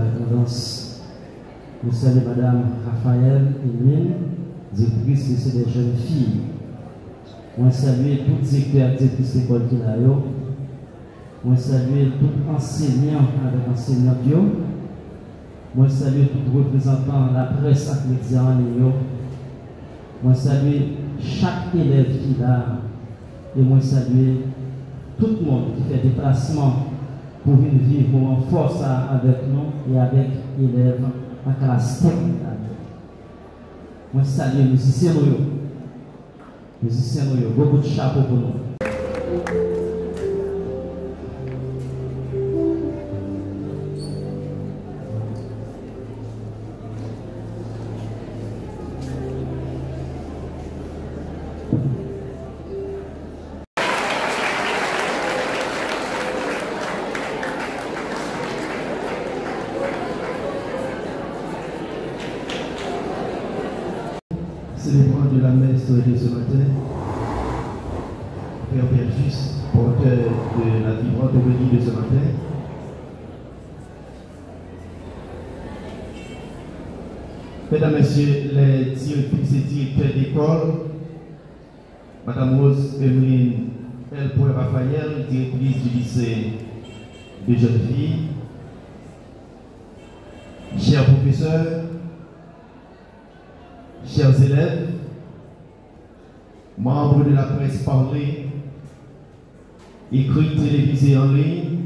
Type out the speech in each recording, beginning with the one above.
tendance, nous saluons Madame Raphaël Emile, directrice lycée des jeunes filles. Moi saluer tout directeur et directrice d'école qui est là. Moi saluer tout enseignant avec enseignant. Moi saluer tout représentant de la presse et médias en ligne. Moi saluer chaque élève qui est là. Et moi saluer tout le monde qui fait déplacement pour venir vivre en force avec nous et avec les élèves en classe terminale. Moi salue les musiciens, beaucoup de chapeau pour nous. Célébrant de la messe de ce matin, Père Bergus, porteur de la vibrante homélie de ce matin, Mesdames, Messieurs, les directrices et directeurs d'école, Madame Rose Emeline L. Raphaël, directrice du lycée de jeunes filles, chers professeurs, chers élèves, membres de la presse parlée, écrite, télévisée en ligne,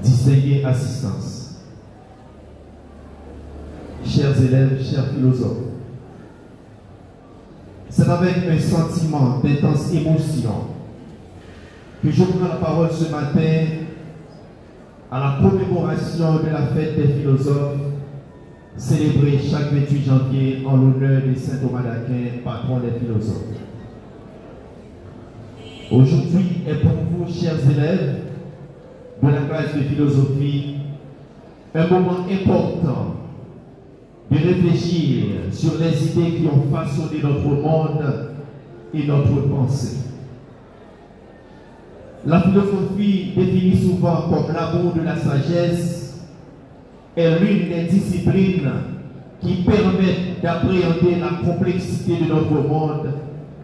distinguée assistance, chers élèves, chers philosophes, c'est avec un sentiment d'intense émotion que je prends la parole ce matin à la commémoration de la fête des philosophes célébrée chaque 28 janvier en l'honneur de saint Thomas d'Aquin, patron des philosophes. Aujourd'hui est pour vous, chers élèves de la classe de philosophie, un moment important de réfléchir sur les idées qui ont façonné notre monde et notre pensée. La philosophie, définie souvent comme l'amour de la sagesse, est l'une des disciplines qui permettent d'appréhender la complexité de notre monde,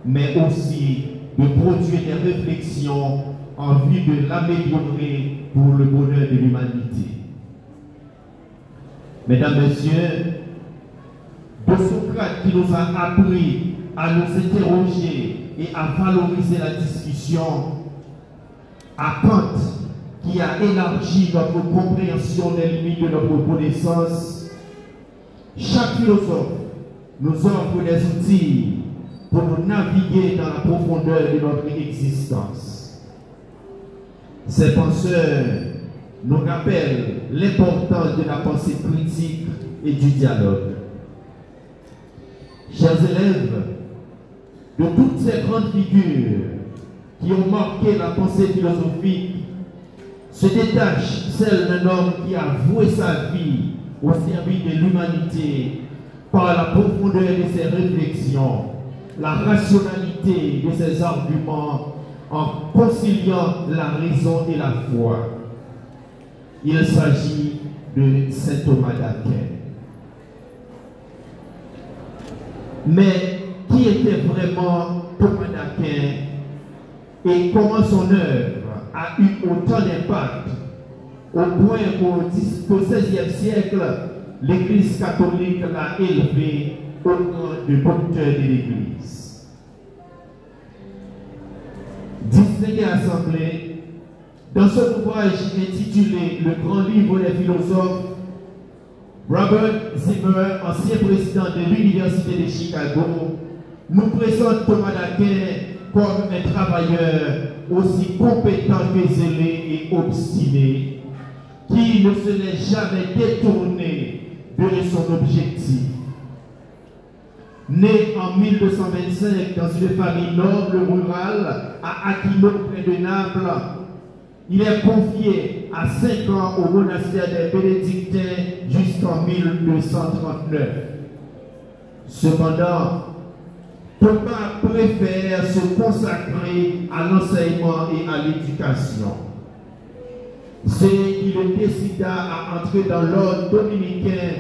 mais aussi de produire des réflexions en vue de l'améliorer pour le bonheur de l'humanité. Mesdames, Messieurs, de Socrate qui nous a appris à nous interroger et à valoriser la discussion, à Kant qui a élargi notre compréhension des limites de notre connaissance, chaque philosophe nous offre des outils pour nous naviguer dans la profondeur de notre existence. Ces penseurs nous rappellent l'importance de la pensée critique et du dialogue. Chers élèves, de toutes ces grandes figures qui ont marqué la pensée philosophique, se détache celle d'un homme qui a voué sa vie au service de l'humanité par la profondeur de ses réflexions, la rationalité de ses arguments en conciliant la raison et la foi. Il s'agit de saint Thomas d'Aquin. Mais qui était vraiment Thomas d'Aquin et comment son œuvre a eu autant d'impact au point qu'au XVIe siècle, l'Église catholique l'a élevé au rang de docteur de l'Église. Distinguée assemblée, dans son ouvrage intitulé Le Grand Livre des philosophes, Robert Zimmer, ancien président de l'Université de Chicago, nous présente Thomas d'Aquin comme un travailleur aussi compétent que zélé et obstiné, qui ne se l'est jamais détourné de son objectif. Né en 1225 dans une famille noble rurale à Aquino près de Naples, il est confié à 5 ans au monastère des Bénédictins jusqu'en 1239. Cependant, Thomas préfère se consacrer à l'enseignement et à l'éducation. c'est qu'il décida à entrer dans l'ordre dominicain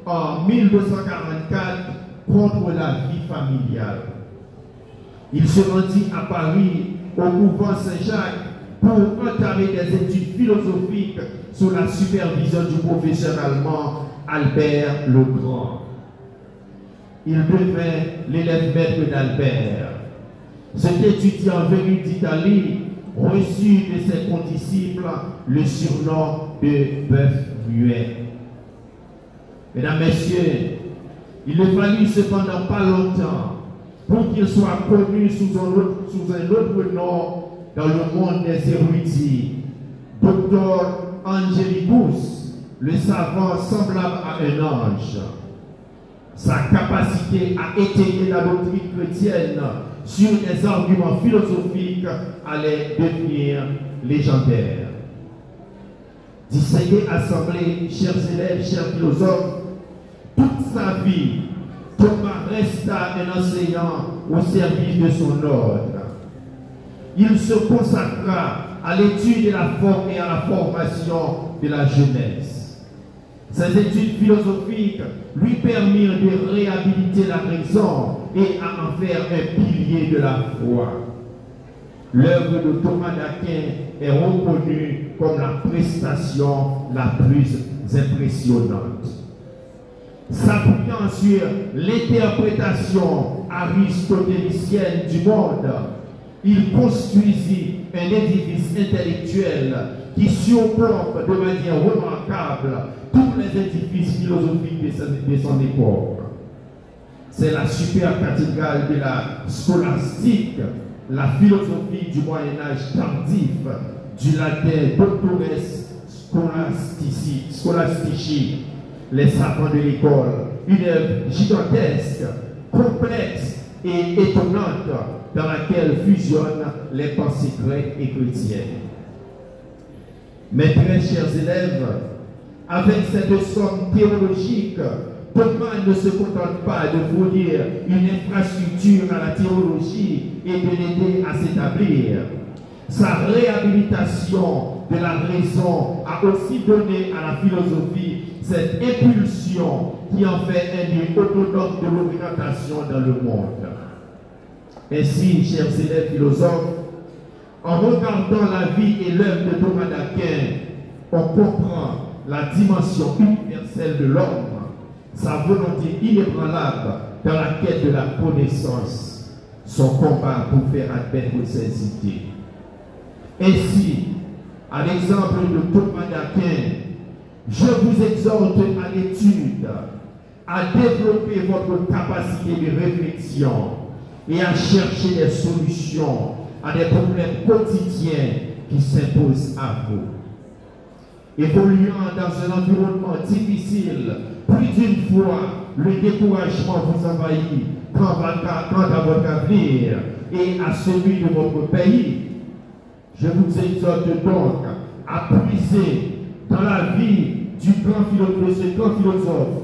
en 1244 contre la vie familiale. Il se rendit à Paris au couvent Saint-Jacques pour entamer des études philosophiques sous la supervision du professeur allemand Albert le Grand. Il devint l'élève maître d'Albert. Cet étudiant venu d'Italie reçut de ses condisciples le surnom de bœuf muet. Mesdames, Messieurs, il ne fallut cependant pas longtemps pour qu'il soit connu sous un autre nom dans le monde des érudits. Docteur Angelicus, le savant semblable à un ange. Sa capacité à étayer la doctrine chrétienne sur des arguments philosophiques allait devenir légendaire. Distinguée assemblée, chers élèves, chers philosophes, toute sa vie, Thomas resta un enseignant au service de son ordre. Il se consacra à l'étude de la forme et à la formation de la jeunesse. Ses études philosophiques lui permirent de réhabiliter la raison et à en faire un pilier de la foi. L'œuvre de Thomas d'Aquin est reconnue comme la prestation la plus impressionnante. S'appuyant sur l'interprétation aristotélicienne du monde, il construisit un édifice intellectuel qui surplombe de manière remarquable tous les édifices philosophiques de son époque. C'est la super cathédrale de la scolastique, la philosophie du Moyen-Âge tardif, du latin doctores scholastici, les savants de l'école, une œuvre gigantesque, complexe et étonnante dans laquelle fusionnent les pensées grecques et chrétiennes. Mes très chers élèves, avec cette somme théologique, Thomas ne se contente pas de fournir une infrastructure à la théologie et de l'aider à s'établir. Sa réhabilitation de la raison a aussi donné à la philosophie cette impulsion qui en fait un lieu autonome de l'orientation dans le monde. Ainsi, chers élèves philosophes, en regardant la vie et l'œuvre de Thomas d'Aquin, on comprend la dimension universelle de l'homme, sa volonté inébranlable dans la quête de la connaissance, son combat pour faire admettre ses idées. Ainsi, à l'exemple de Thomas d'Aquin, je vous exhorte à l'étude, à développer votre capacité de réflexion et à chercher des solutions à des problèmes quotidiens qui s'imposent à vous. Évoluant dans un environnement difficile, plus d'une fois, le découragement vous envahit quant à votre avenir et à celui de votre pays. Je vous exhorte donc à puiser dans la vie de ce grand philosophe.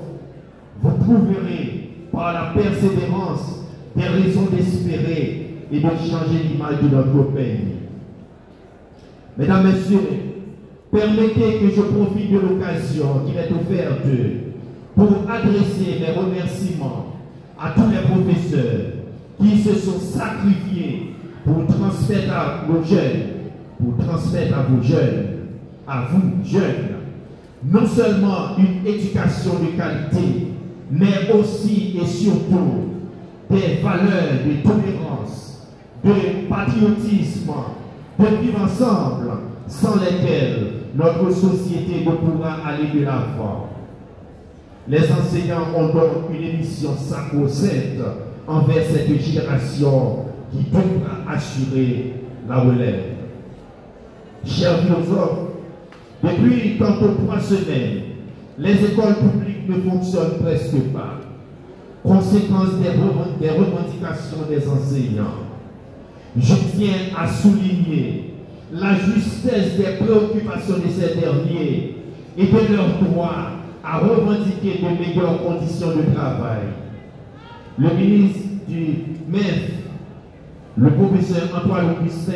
Vous trouverez par la persévérance des raisons d'espérer et de changer l'image de notre pays. Mesdames, Messieurs, permettez que je profite de l'occasion qui m'est offerte pour adresser mes remerciements à tous les professeurs qui se sont sacrifiés pour transmettre à nos jeunes, pour transmettre à vos jeunes, à vous jeunes, non seulement une éducation de qualité, mais aussi et surtout des valeurs de tolérance, de patriotisme, de vivre ensemble, sans lesquelles notre société ne pourra aller de l'avant. Les enseignants ont donc une mission sacro-sainte envers cette génération qui devra assurer la relève. Chers philosophes, depuis tantôt 3 semaines, les écoles publiques ne fonctionnent presque pas. Conséquence des revendications des enseignants. Je tiens à souligner la justesse des préoccupations de ces derniers et de leur droit à revendiquer de meilleures conditions de travail. Le ministre du MEF, le professeur Antoine Augustin,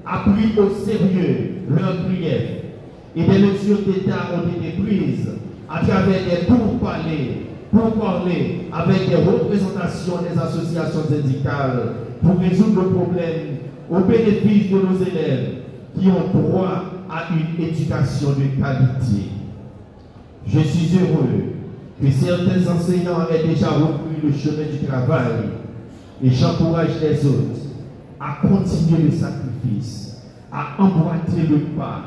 a pris au sérieux leurs griefs et des mesures d'État ont été prises à travers des pourparlers avec des représentations des associations syndicales pour résoudre le problème au bénéfice de nos élèves qui ont droit à une éducation de qualité. Je suis heureux que certains enseignants aient déjà repris le chemin du travail et j'encourage les autres à continuer le sacrifice, à emboîter le pas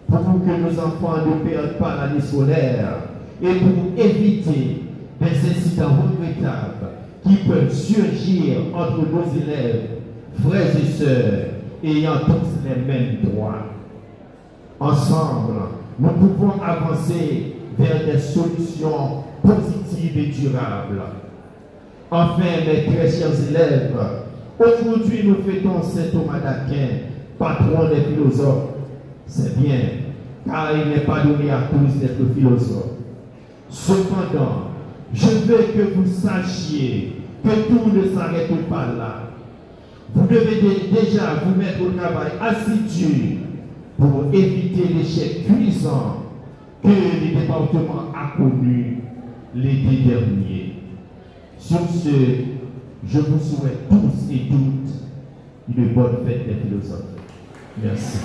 pour que nos enfants ne perdent pas l'année scolaire et pour éviter des incidents regrettables qui peuvent surgir entre nos élèves, frères et sœurs, ayant tous les mêmes droits. Ensemble, nous pouvons avancer vers des solutions positives et durables. Enfin, mes très chers élèves, aujourd'hui nous fêtons saint Thomas d'Aquin, patron des philosophes. C'est bien, car il n'est pas donné à tous d'être philosophe. Cependant, je veux que vous sachiez que tout ne s'arrête pas là. Vous devez déjà vous mettre au travail assidu pour éviter l'échec cuisant que le département a connu l'été dernier. Sur ce, je vous souhaite tous et toutes une bonne fête des philosophes. Merci.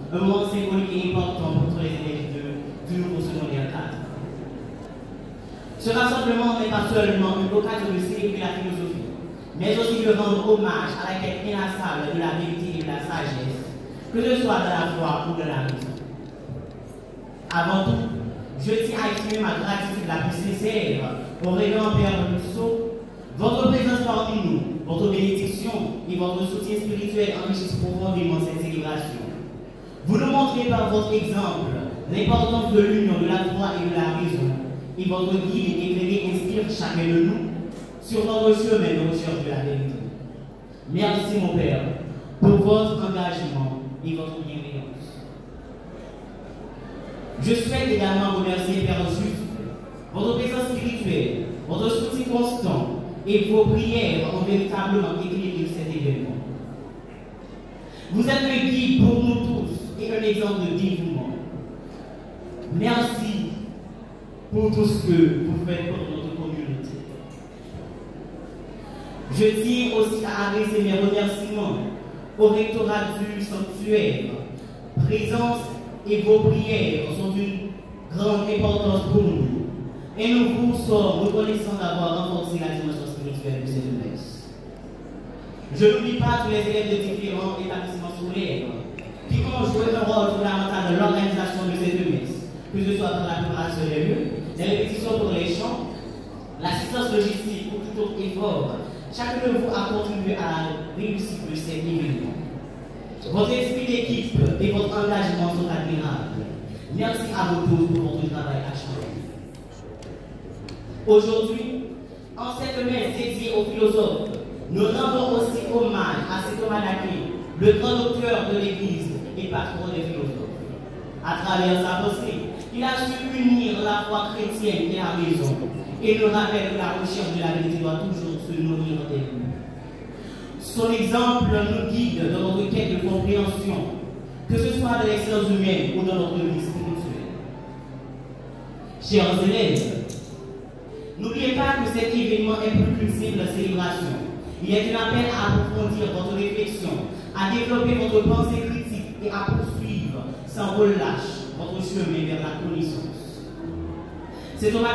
Un moment symbolique et important pour tous les élèves du nouveau secondaire 4. Ce rassemblement n'est pas seulement une occasion de célébrer la philosophie, mais aussi de rendre hommage à la quête inlassable de la vérité et de la sagesse, que ce soit de la foi ou de la raison. Avant tout, je tiens à exprimer ma gratitude la plus sincère au révérend Père Rousseau. Votre présence parmi nous, votre bénédiction et votre soutien spirituel enrichissent profondément cette célébration. Vous nous montrez par votre exemple l'importance de l'union de la foi et de la raison, et votre guide éclairé inspire chacun de nous sur notre chemin de recherche de la vérité. Merci mon Père pour votre engagement et votre bienveillance. Je souhaite également remercier Père Juste, votre présence spirituelle, votre soutien constant et vos prières ont véritablement éclairé cet événement. Vous êtes un guide pour nous tous et un exemple de dévouement. Merci pour tout ce que vous faites pour notre communauté. Je tiens aussi à adresser mes remerciements au rectorat du sanctuaire. Présence et vos prières sont d'une grande importance pour nous. Et nous vous sommes reconnaissants d'avoir renforcé la dimension spirituelle de cette messe. Je n'oublie pas tous les élèves de différents établissements scolaires qui ont joué un rôle fondamental dans l'organisation de cette messe, que ce soit dans la préparation des lieux, les répétitions pour les chants, l'assistance logistique ou tout autre effort. Chacun de vous a contribué à la réussite de cet événement. Votre esprit d'équipe et votre engagement sont admirables. Merci à vous tous pour votre travail acharné. Aujourd'hui, en cette messe dédiée aux philosophes, nous rendons aussi hommage à saint Thomas d'Aquin, le grand docteur de l'Église et patron des philosophes. À travers sa pensée, il a su unir la foi chrétienne et la raison, et nous rappelle que la recherche de la vérité doit toujours se nourrir d'elle. Son exemple nous guide dans notre quête de compréhension, que ce soit dans les sciences humaines ou dans notre vie spirituelle. Chers élèves, n'oubliez pas que cet événement est plus qu'une simple célébration. Il est un appel à approfondir votre réflexion, à développer votre pensée critique et à poursuivre sans relâche votre chemin vers la connaissance. Cet Thomas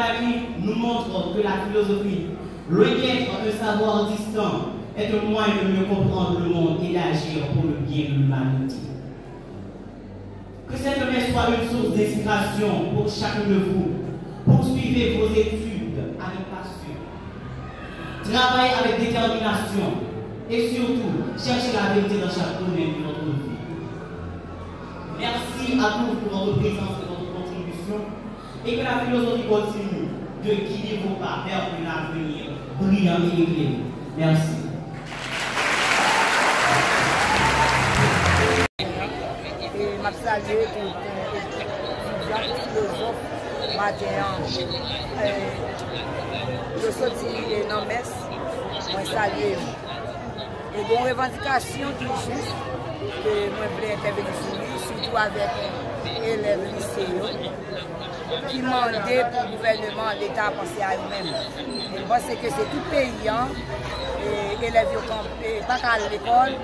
nous montre que la philosophie, loin d'être un savoir distant, est un moyen de mieux comprendre le monde et d'agir pour le bien de l'humanité. Que cette messe soit une source d'inspiration pour chacun de vous. Poursuivez vos études avec passion. Travaillez avec détermination. Et surtout, cherchez la vérité dans chaque domaine de votre vie. Merci à tous pour votre présence et votre contribution. Et que la philosophie continue de guider vos pas vers un avenir brillant et éclairé. Merci. Je salue tout étudiant philosophe matin. Je sortis dans la messe, je salue. Et une revendication qui est juste, que je voulais intervenir sur lui, surtout avec les élèves lycéens, qui demandaient pour le gouvernement, l'État à penser à eux-mêmes. Je pense que c'est tout payant, et élèves qui pas à l'école,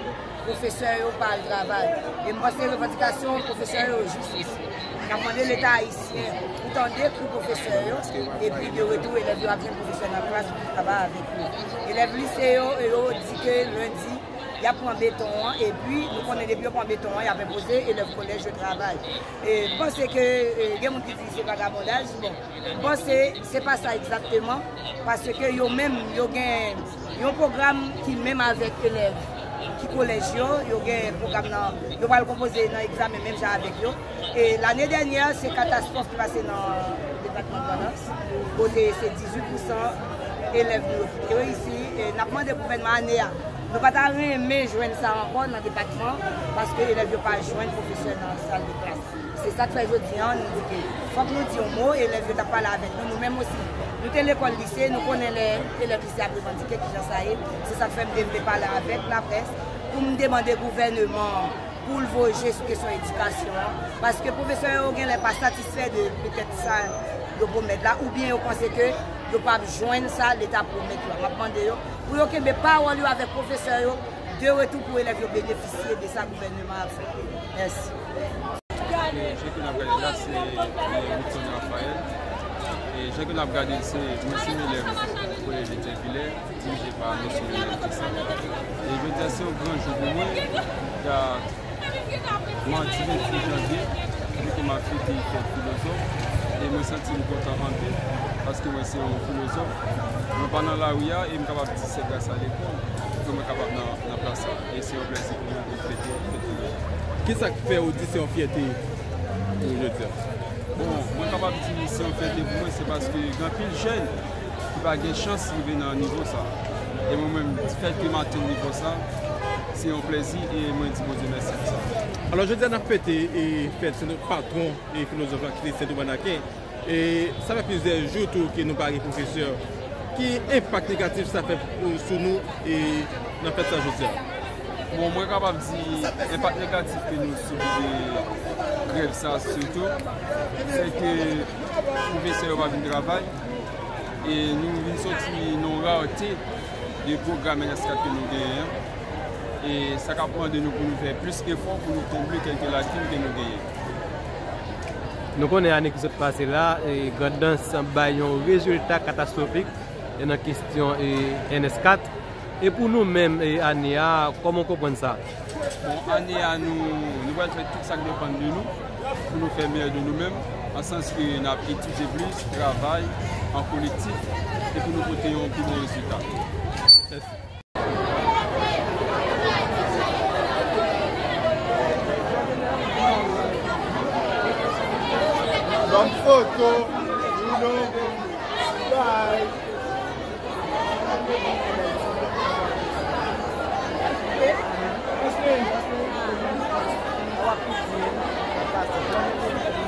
professeurs par le travail. Et je pense que les revendications professeurs au justice. On a demandé l'État haïtien pour tendre les professeurs et puis de retour, élèves ont besoin de professeurs dans la classe pour travailler avec eux. Élèves lycéens, ils dit que lundi, il y a pour un béton et puis nous connaissons depuis pour un béton, il y a proposé élèves collège de travail. Et je pense que il y a des gens qui disent que c'est vagabondage. Bon, je pense que ce n'est pas ça exactement parce que il y a un programme qui même avec élèves. Qui collège, il y a un programme, il va le composer dans l'examen même avec eux. Et l'année dernière, c'est catastrophe qui passait dans le département de Valence. Côté, c'est 18% élèves ici. Et nous avons demandé au gouvernement année. Nous ne pouvons pas joindre ça encore dans le département parce que les élèves ne peuvent pas joindre professeur dans la salle de classe. C'est ça que fait aujourd'hui, nous dit qu'il faut que nous disions mot, les élèves ne peuvent pas là avec nous, nous-mêmes aussi. Nous sommes l'école lycée, nous connaissons les élèves lycée à revendiquer qui ça y est. C'est ça que fait me développer parler avec la presse pour me demander au gouvernement pour le voger sur la question de l'éducation. Parce que les professeurs ne sont pas satisfaits de peut-être ça de promettre là, ou bien ils pensent que ils ne peuvent pas joindre ça, l'État promet. Je demande pour que mes parents avec les professeurs de retour pour les élèves bénéficier de ça gouvernement a fait. Merci. Ce que nous avons regardé là, c'est Anthony Raphaël. Et ce que nous avons regardé, c'est M. Miller, collège de Saint-Hilaire, dirigé par M. Miller. Et je veux dire, c'est un grand jour pour moi, car mardi 28 janvier, vu que ma fille est philosophe, et je me sens content en paix, parce que moi, c'est un philosophe. Je suis dans la rue et je suis capable de dire c'est grâce à l'école que je suis capable de la place. Et c'est un plaisir pour moi de fêter. Qu'est-ce que fait Odyssée en fierté aujourd'hui? Bon, moi, je suis capable de dire c'est en fierté pour moi, c'est parce que grand pile jeune qui va avoir chance d'arriver dans un niveau ça. Et moi-même, le fait que je m'attends au niveau ça, c'est un plaisir et moi, je dis merci pour ça. Alors, je dis à la fête et c'est notre patron et philosophe qui est Saint-Domingue. Et ça fait plusieurs jours que nous parlons professeurs. Quel impact négatif ça fait sur nous et dans la fête ça aujourd'hui? Bon, moi, je suis capable de dire l'impact négatif que nous subissons de grève, ça surtout, c'est que les professeurs vont venir travail et nous venons sortir nos raretés des programmes NS4 que nous gagnons. Et ça dépend de nous pour nous faire plus d'efforts pour nous combler quelques lacunes que nous gagnons. Nous connaissons l'année qui s'est passée là, et Gandans a un résultat catastrophique dans la question NS4. Et pour nous-mêmes, Ania, comment on comprend ça? Bon, Ania, nous allons faire tout ça qui dépend de nous, pour nous faire meilleur de nous-mêmes, en sens que nous avons étudié plus, travail en collectif, et pour nous porter un plus bon résultat. Merci. Bonne photo, bye. Thank you.